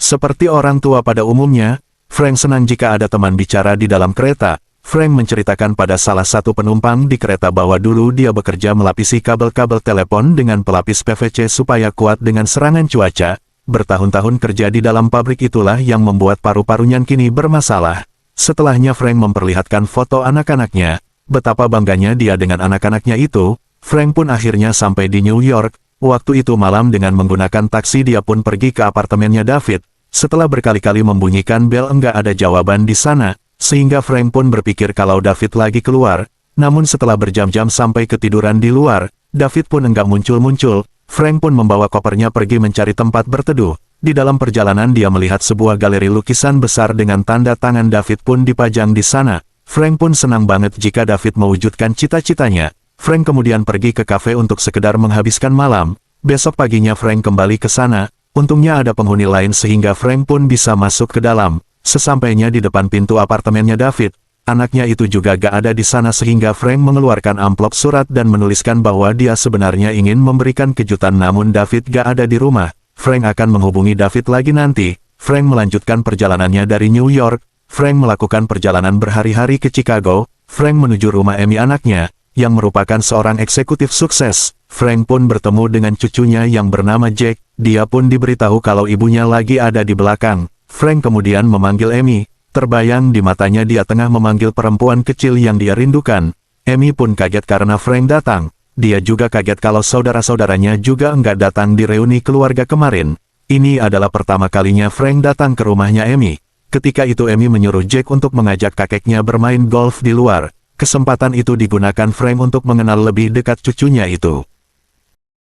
Seperti orang tua pada umumnya, Frank senang jika ada teman bicara di dalam kereta. Frank menceritakan pada salah satu penumpang di kereta bahwa dulu dia bekerja melapisi kabel-kabel telepon dengan pelapis PVC supaya kuat dengan serangan cuaca. Bertahun-tahun kerja di dalam pabrik itulah yang membuat paru-parunya kini bermasalah. Setelahnya Frank memperlihatkan foto anak-anaknya. Betapa bangganya dia dengan anak-anaknya itu. Frank pun akhirnya sampai di New York. Waktu itu malam dengan menggunakan taksi dia pun pergi ke apartemennya David. Setelah berkali-kali membunyikan bel enggak ada jawaban di sana. Sehingga Frank pun berpikir kalau David lagi keluar. Namun setelah berjam-jam sampai ketiduran di luar, David pun enggak muncul-muncul. Frank pun membawa kopernya pergi mencari tempat berteduh. Di dalam perjalanan dia melihat sebuah galeri lukisan besar dengan tanda tangan David pun dipajang di sana. Frank pun senang banget jika David mewujudkan cita-citanya. Frank kemudian pergi ke kafe untuk sekedar menghabiskan malam. Besok paginya Frank kembali ke sana. Untungnya ada penghuni lain sehingga Frank pun bisa masuk ke dalam. Sesampainya di depan pintu apartemennya David, anaknya itu juga gak ada di sana sehingga Frank mengeluarkan amplop surat dan menuliskan bahwa dia sebenarnya ingin memberikan kejutan namun David gak ada di rumah. Frank akan menghubungi David lagi nanti. Frank melanjutkan perjalanannya dari New York. Frank melakukan perjalanan berhari-hari ke Chicago. Frank menuju rumah Amy anaknya, yang merupakan seorang eksekutif sukses. Frank pun bertemu dengan cucunya yang bernama Jack. Dia pun diberitahu kalau ibunya lagi ada di belakang. Frank kemudian memanggil Amy. Terbayang di matanya dia tengah memanggil perempuan kecil yang dia rindukan. Amy pun kaget karena Frank datang. Dia juga kaget kalau saudara-saudaranya juga enggak datang di reuni keluarga kemarin. Ini adalah pertama kalinya Frank datang ke rumahnya Amy. Ketika itu Amy menyuruh Jack untuk mengajak kakeknya bermain golf di luar. Kesempatan itu digunakan Frank untuk mengenal lebih dekat cucunya itu.